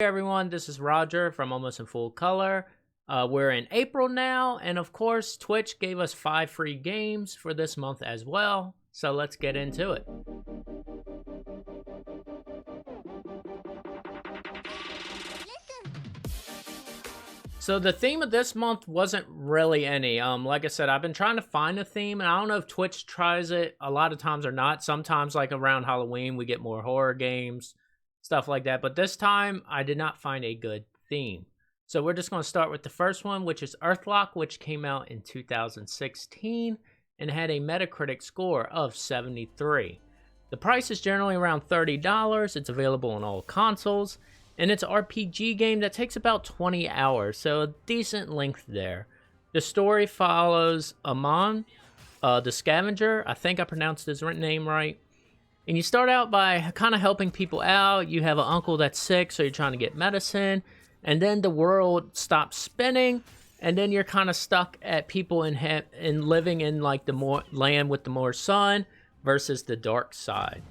Hey everyone, this is Roger from Almost in Full Color. We're in April now, and of course, Twitch gave us 5 free games for this month as well. So let's get into it. So the theme of this month wasn't really any. Like I said, I've been trying to find a theme, and I don't know if Twitch tries it a lot of times or not. Sometimes, like around Halloween, we get more horror games, stuff like that. But this time, I did not find a good theme. So we're just going to start with the first one, which is Earthlock, which came out in 2016 and had a Metacritic score of 73. The price is generally around $30. It's available on all consoles. And it's an RPG game that takes about 20 hours, so a decent length there. The story follows Amon, the scavenger. I think I pronounced his name right. And you start out by kind of helping people out. You have an uncle that's sick, so you're trying to get medicine. And then the world stops spinning, and then you're kind of stuck at people in living in like the more land with the more sun versus the dark side.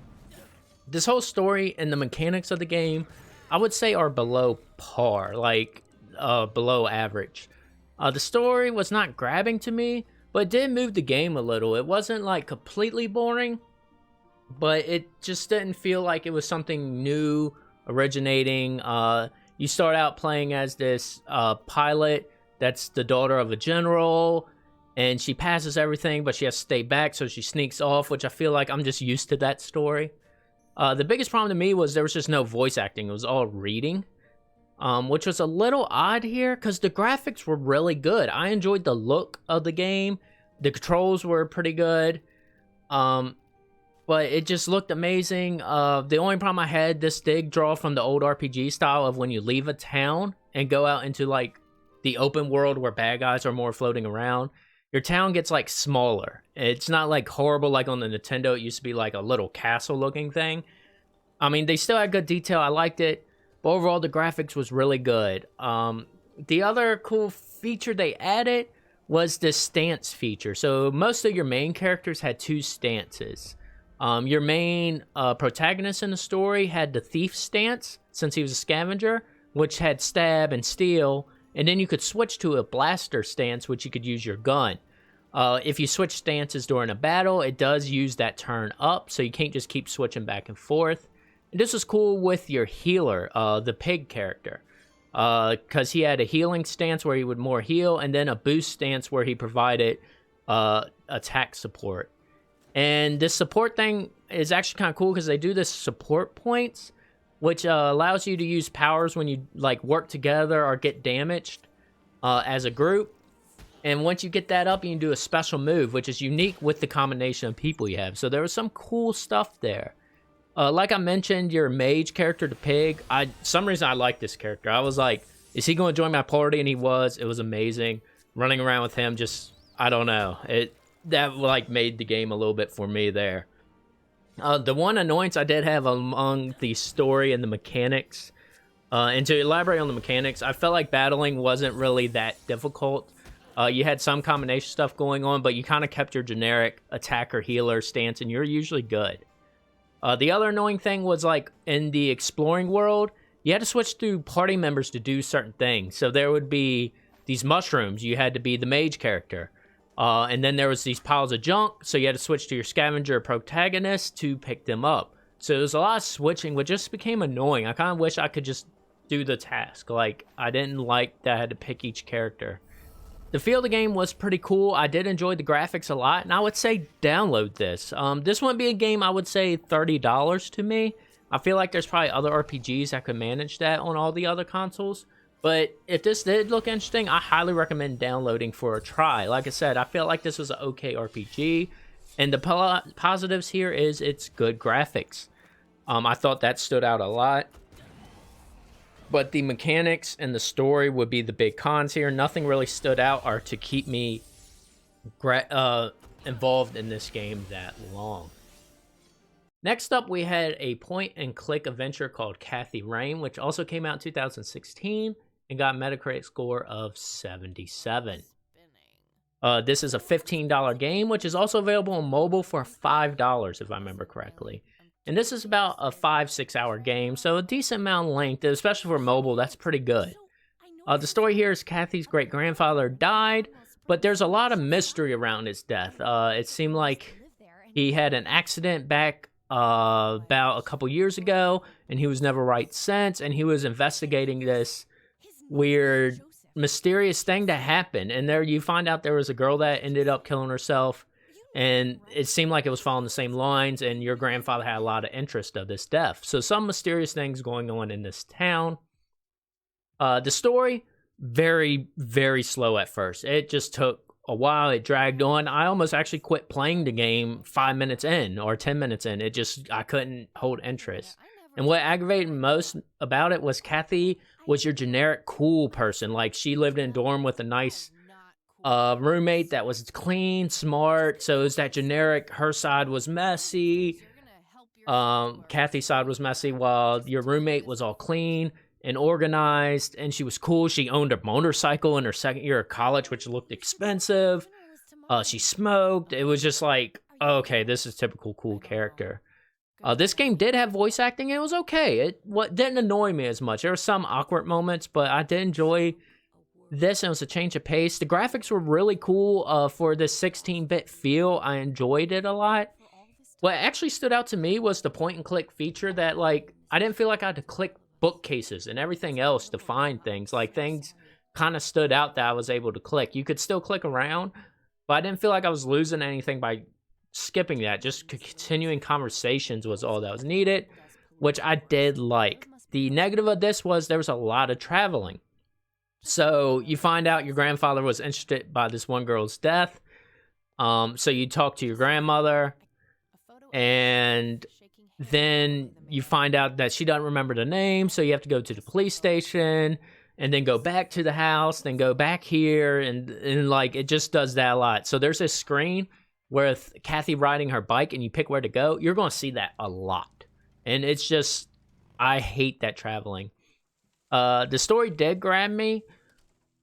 This whole story and the mechanics of the game, I would say, are below par, like below average. The story was not grabbing to me, but it did move the game a little. It wasn't like completely boring, but it just didn't feel like it was something new, originating. You start out playing as this pilot that's the daughter of a general, and she passes everything, but she has to stay back, so she sneaks off, which I feel like I'm just used to that story. The biggest problem to me was there was just no voice acting. It was all reading, which was a little odd here because the graphics were really good. I enjoyed the look of the game. The controls were pretty good, but it just looked amazing. The only problem I had, this did draw from the old RPG style of when you leave a town and go out into like the open world where bad guys are more floating around. Your town gets like smaller. It's not like horrible like on the Nintendo. It used to be like a little castle looking thing. I mean, they still had good detail. I liked it. But overall, the graphics was really good. The other cool feature they added was the stance feature. So most of your main characters had 2 stances. Your main protagonist in the story had the thief stance, since he was a scavenger, which had stab and steal. And then you could switch to a blaster stance, which you could use your gun. If you switch stances during a battle, it does use that turn up, so you can't just keep switching back and forth. And this was cool with your healer, the pig character, because he had a healing stance where he would more heal, and then a boost stance where he provided attack support. And this support thing is actually kind of cool because they do this support points, which allows you to use powers when you like work together or get damaged as a group. And once you get that up, you can do a special move, which is unique with the combination of people you have. So there was some cool stuff there. Like I mentioned, your mage character, the pig, some reason I like this character. I was like, is he going to join my party? And he was. It was amazing. Running around with him, just, I don't know. That like made the game a little bit for me there. The one annoyance I did have among the story and the mechanics, and to elaborate on the mechanics, I felt like battling wasn't really that difficult. You had some combination stuff going on, but you kind of kept your generic attacker healer stance, and you're usually good. The other annoying thing was like in the exploring world, you had to switch through party members to do certain things. So there would be these mushrooms. You had to be the mage character. And then there was these piles of junk, so you had to switch to your scavenger protagonist to pick them up. So there was a lot of switching, which just became annoying. I kind of wish I could just do the task. Like, I didn't like that I had to pick each character. The feel of the game was pretty cool. I did enjoy the graphics a lot, and I would say download this. This wouldn't be a game I would say $30 to me. I feel like there's probably other RPGs that could manage that on all the other consoles. But if this did look interesting, I highly recommend downloading for a try. Like I said, I feel like this was an okay RPG. And the positives here is it's good graphics. I thought that stood out a lot. But the mechanics and the story would be the big cons here. Nothing really stood out or to keep me involved in this game that long. Next up, we had a point-and-click adventure called Cathy Rain, which also came out in 2016 and got a Metacritic score of 77. This is a $15 game, which is also available on mobile for $5, if I remember correctly. And this is about a 5-6 hour game, so a decent amount of length, especially for mobile. That's pretty good. The story here is Cathy's great grandfather died, but there's a lot of mystery around his death. It seemed like he had an accident back about a couple years ago, and he was never right since, and he was investigating this weird, mysterious thing that happened. And there you find out there was a girl that ended up killing herself, and it seemed like it was following the same lines, and your grandfather had a lot of interest of this death. So some mysterious things going on in this town. The story, very, very slow at first. It just took a while. It dragged on. I almost actually quit playing the game 5 minutes in or 10 minutes in. I couldn't hold interest. And what aggravated me most about it was Cathy was your generic cool person. Like, she lived in a dorm with a nice roommate that was clean, smart. So it was that generic, her side was messy. Cathy's side was messy, while your roommate was all clean and organized, and she was cool. She owned a motorcycle in her second year of college, which looked expensive. She smoked. It was just like, okay, this is typical cool character. This game did have voice acting. It was okay. It didn't annoy me as much. There were some awkward moments, but I did enjoy this, and it was a change of pace. The graphics were really cool for this 16-bit feel. I enjoyed it a lot. What actually stood out to me was the point-and-click feature that, like, I didn't feel like I had to click bookcases and everything else to find things. Like, things kind of stood out that I was able to click. You could still click around, but I didn't feel like I was losing anything by skipping that. Just continuing conversations was all that was needed, which I did like. The negative of this was there was a lot of traveling. So you find out your grandfather was interested by this one girl's death. So you talk to your grandmother, and then you find out that she doesn't remember the name, so you have to go to the police station, and then go back to the house, then go back here, and like, it just does that a lot. So there's this screen with Cathy riding her bike, and you pick where to go. You're going to see that a lot. And it's just, I hate that traveling. The story did grab me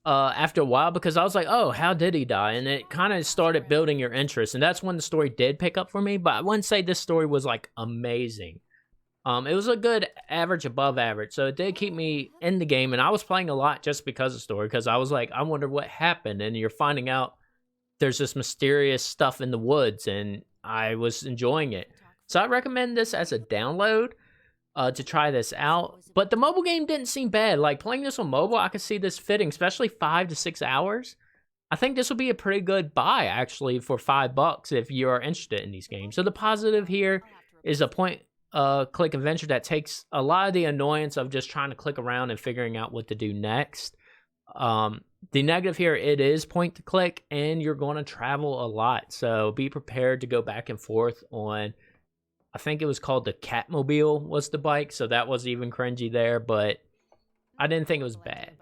after a while, because I was like, oh, how did he die? And it kind of started building your interest, and that's when the story did pick up for me. But I wouldn't say this story was like amazing. It was a good average, above average, so it did keep me in the game, and I was playing a lot just because of the story, because I was like, I wonder what happened, and you're finding out there's this mysterious stuff in the woods, and I was enjoying it. So I recommend this as a download to try this out. But the mobile game didn't seem bad. Like, playing this on mobile, I could see this fitting, especially 5 to 6 hours. I think this will be a pretty good buy, actually, for $5 if you are interested in these games. So the positive here is a point-click adventure that takes a lot of the annoyance of just trying to click around and figuring out what to do next. The negative here, it is point-to-click, and you're going to travel a lot. So be prepared to go back and forth on, I think it was called the Catmobile was the bike, so that was even cringy there, but I didn't think it was bad.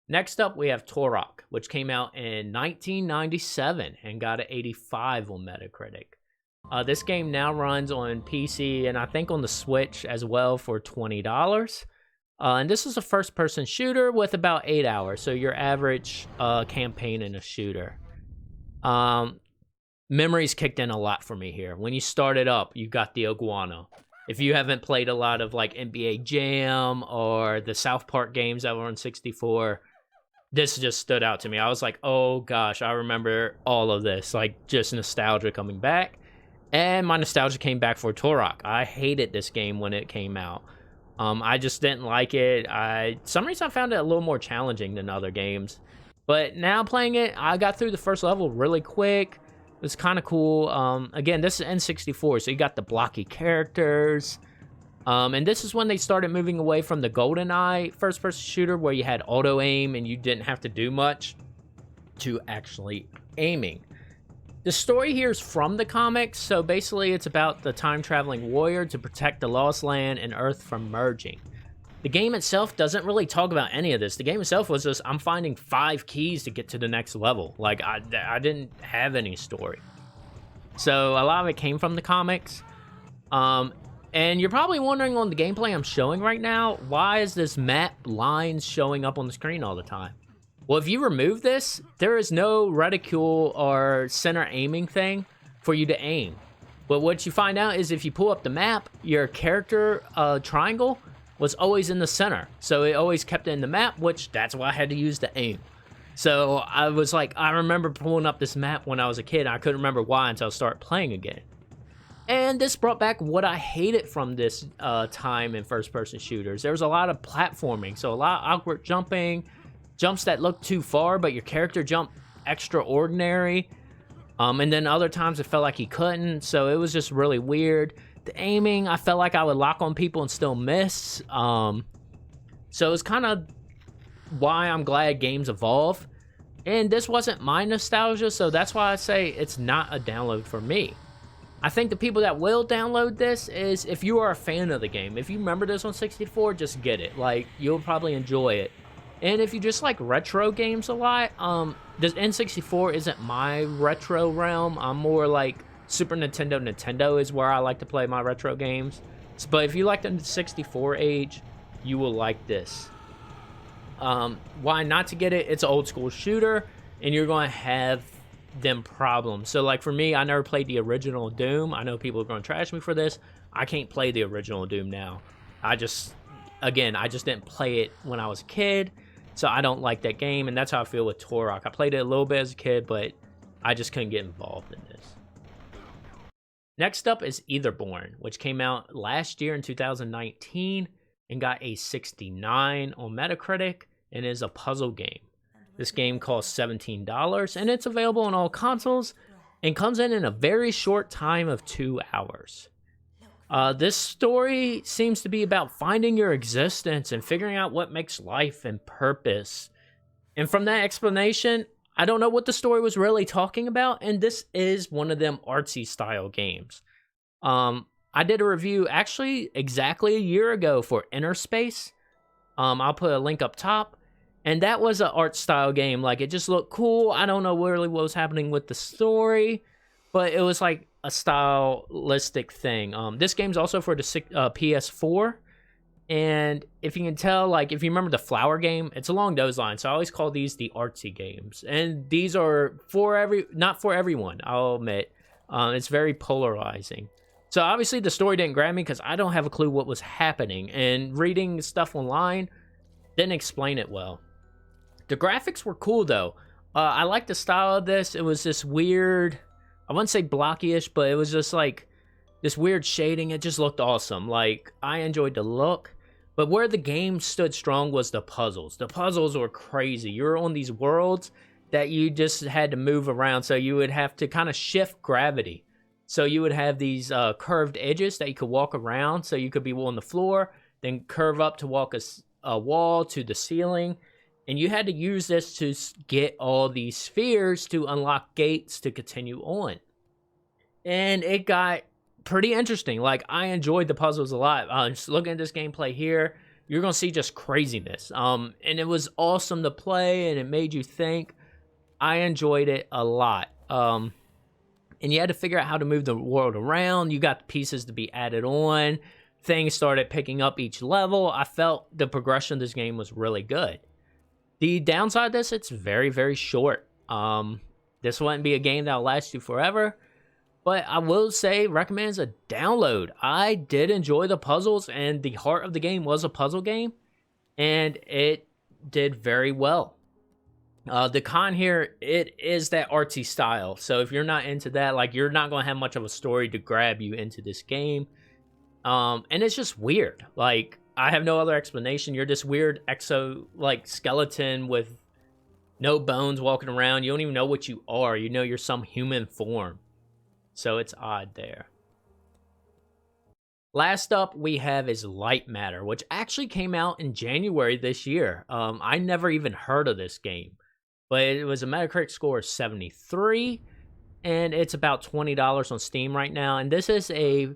Next up, we have Earthlock, which came out in 1997 and got an 85 on Metacritic. This game now runs on PC and I think on the Switch as well for $20. And this is a first-person shooter with about 8 hours, so your average campaign in a shooter. Memories kicked in a lot for me here. When you started up, you got the iguana. If you haven't played a lot of like NBA Jam or the South Park games that were on 64, this just stood out to me. I was like, oh gosh, I remember all of this. Like, just nostalgia coming back. And my nostalgia came back for Earthlock. I hated this game when it came out. I just didn't like it. Some reason I found it a little more challenging than other games. But now playing it, I got through the first level really quick. It was kind of cool. Again, this is N64, so you got the blocky characters. And this is when they started moving away from the GoldenEye first-person shooter, where you had auto-aim and you didn't have to do much, to actually aiming. The story here is from the comics, so basically it's about the time-traveling warrior to protect the Lost Land and Earth from merging. The game itself doesn't really talk about any of this. The game itself was just, I'm finding 5 keys to get to the next level. Like, I didn't have any story. So a lot of it came from the comics. And you're probably wondering on the gameplay I'm showing right now, why is this map lines showing up on the screen all the time? Well, if you remove this, there is no reticule or center aiming thing for you to aim. But what you find out is if you pull up the map, your character triangle was always in the center. So it always kept it in the map, which that's why I had to use the aim. So I was like, I remember pulling up this map when I was a kid. And I couldn't remember why until I started playing again. And this brought back what I hated from this time in first-person shooters. There was a lot of platforming, so a lot of awkward jumping, jumps that looked too far, but your character jumped extraordinary. And then other times it felt like he couldn't, so it was just really weird. The aiming, I felt like I would lock on people and still miss. So it's kind of why I'm glad games evolve. And this wasn't my nostalgia, so that's why I say it's not a download for me. I think the people that will download this is if you are a fan of the game. If you remember this on 64, just get it. Like, you'll probably enjoy it. And if you just like retro games a lot, this N64 isn't my retro realm. I'm more like Super Nintendo. Nintendo is where I like to play my retro games. But if you like the 64 age, you will like this. Why not to get it? It's an old school shooter, and you're going to have them problems. So like for me, I never played the original Doom. I know people are going to trash me for this. I can't play the original Doom now. I just didn't play it when I was a kid, so I don't like that game, and that's how I feel with Turok. I played it a little bit as a kid, but I just couldn't get involved in this. Next up is Etherborn, which came out last year in 2019 and got a 69 on Metacritic and is a puzzle game. This game costs $17, and it's available on all consoles and comes in a very short time of 2 hours. This story seems to be about finding your existence and figuring out what makes life and purpose. And from that explanation, I don't know what the story was really talking about, and this is one of them artsy style games. I did a review actually exactly a year ago for Inner Space. I'll put a link up top. And that was an art style game. Like, it just looked cool. I don't know really what was happening with the story, but it was like a stylistic thing. This game's also for the PS4. And if you can tell, like, if you remember the Flower game, it's along those lines. So I always call these the artsy games. And these are not for everyone, I'll admit. It's very polarizing. So obviously the story didn't grab me because I don't have a clue what was happening. And reading stuff online didn't explain it well. The graphics were cool, though. I like the style of this. It was this weird, I wouldn't say blocky-ish, but it was just like this weird shading. It just looked awesome. Like, I enjoyed the look. But where the game stood strong was the puzzles. The puzzles were crazy. You were on these worlds that you just had to move around. So you would have to kind of shift gravity. So you would have these curved edges that you could walk around. So you could be on the floor, then curve up to walk a wall to the ceiling. And you had to use this to get all these spheres to unlock gates to continue on. And it got pretty interesting. Like, I enjoyed the puzzles a lot. Just looking at this gameplay here, you're going to see just craziness. And it was awesome to play, and it made you think. I enjoyed it a lot. And you had to figure out how to move the world around. You got pieces to be added on. Things started picking up each level. I felt the progression of this game was really good. The downside of this, it's very, very short. This wouldn't be a game that'll last you forever. But I will say, recommend as a download. I did enjoy the puzzles, and the heart of the game was a puzzle game. And it did very well. The con here, it is that artsy style. So if you're not into that, like, you're not going to have much of a story to grab you into this game. And it's just weird. Like, I have no other explanation. You're this weird skeleton with no bones walking around. You don't even know what you are. You know you're some human form. So it's odd there. Last up we have is Light Matter, which actually came out in January this year. I never even heard of this game. But it was a Metacritic score of 73. And it's about $20 on Steam right now. And this is a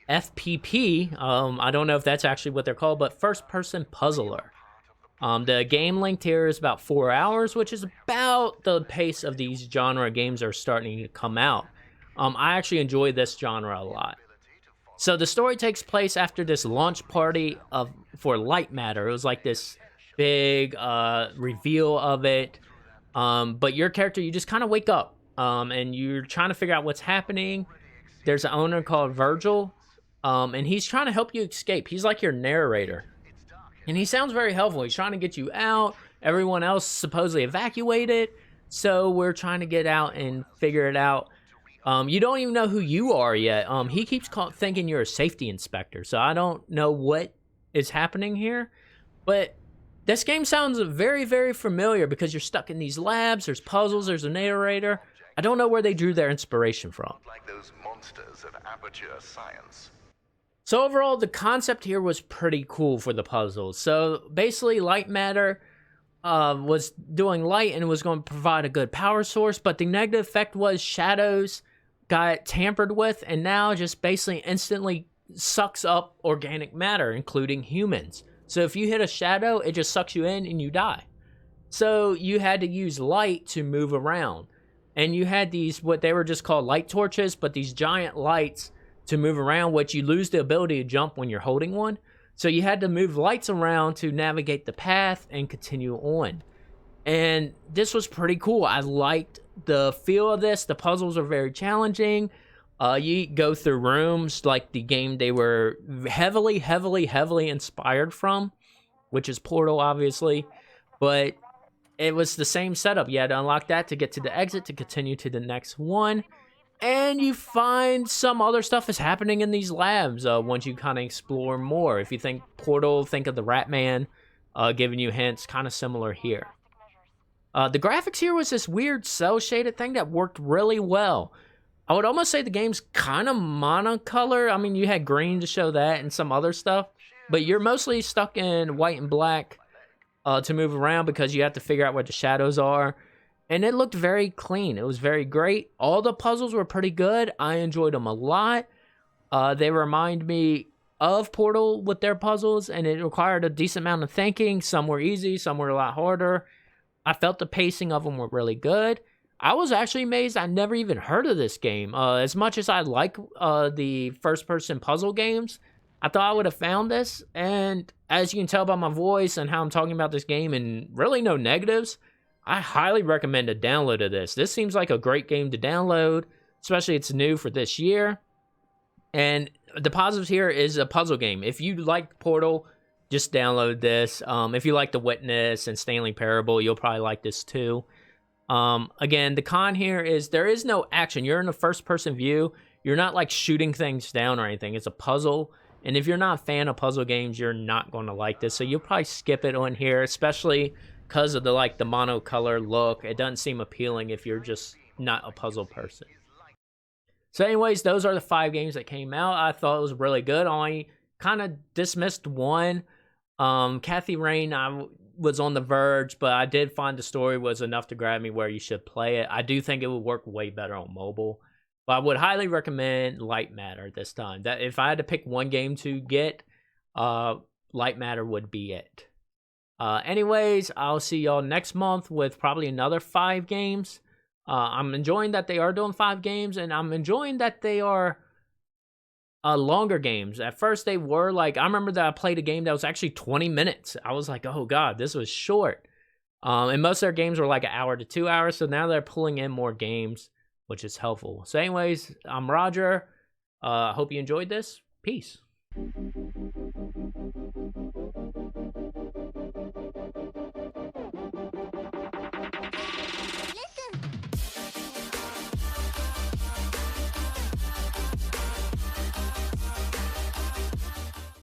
FPP, I don't know if that's actually what they're called, but first-person puzzler. The game length here is about 4 hours, which is about the pace of these genre games are starting to come out. I actually enjoy this genre a lot. So the story takes place after this launch party for Light Matter. It was like this big reveal of it. But your character, you just kind of wake up, and you're trying to figure out what's happening. there's an owner called Virgil, and he's trying to help you escape. He's like your narrator, and he sounds very helpful. He's trying to get you out. Everyone else supposedly evacuated, so we're trying to get out and figure it out. You don't even know who you are yet. He keeps thinking you're a safety inspector, so I don't know what is happening here. But this game sounds very, very familiar because you're stuck in these labs. There's puzzles. There's a narrator. I don't know where they drew their inspiration from. Like those monsters of Aperture Science. So overall, the concept here was pretty cool for the puzzles. So basically, light matter was doing light and was going to provide a good power source, but the negative effect was shadows got tampered with and now just basically instantly sucks up organic matter, including humans. So if you hit a shadow, it just sucks you in and you die. So you had to use light to move around. And you had these, what they were just called light torches, but these giant lights to move around, which you lose the ability to jump when you're holding one. So you had to move lights around to navigate the path and continue on. And this was pretty cool. I liked the feel of this. The puzzles are very challenging. You go through rooms like the game they were heavily inspired from, which is Portal, obviously. But it was the same setup. You had to unlock that to get to the exit to continue to the next one. And you find some other stuff is happening in these labs once you kind of explore more. If you think Portal, think of the Rat Man, giving you hints, kind of similar here. The graphics here was this weird cel-shaded thing that worked really well. I would almost say the game's kind of monocolor. I mean, you had green to show that and some other stuff. But you're mostly stuck in white and black to move around because you have to figure out where the shadows are. And it looked very clean. It was very great. All the puzzles were pretty good. I enjoyed them a lot. They remind me of Portal with their puzzles, and it required a decent amount of thinking. Some were easy, some were a lot harder. I felt the pacing of them were really good. I was actually amazed I never even heard of this game. As much as I like the first-person puzzle games, I thought I would have found this. And as you can tell by my voice and how I'm talking about this game and really no negatives, I highly recommend a download of this. This seems like a great game to download, especially it's new for this year. And the positives here is a puzzle game. If you like Portal, just download this. If you like The Witness and Stanley Parable, you'll probably like this too. Again, the con here is there is no action. You're in a first-person view. You're not like shooting things down or anything. It's a puzzle. And if you're not a fan of puzzle games, you're not going to like this. So you'll probably skip it on here, especially because of the monocolor look. It doesn't seem appealing if you're just not a puzzle person. So anyways, those are the 5 games that came out. I thought it was really good. I only kind of dismissed one. Cathy Rain, I was on the verge, but I did find the story was enough to grab me where you should play it. I do think it would work way better on mobile. But I would highly recommend Light Matter this time. That if I had to pick one game to get, Light Matter would be it. Anyways, I'll see y'all next month with probably another 5 games. I'm enjoying that they are doing 5 games, and I'm enjoying that they are longer games. At first, they were like, I remember that I played a game that was actually 20 minutes. I was like, oh god, this was short. And most of their games were like an hour to 2 hours, so now they're pulling in more games, which is helpful. So anyways, I'm Roger. Hope you enjoyed this. Peace.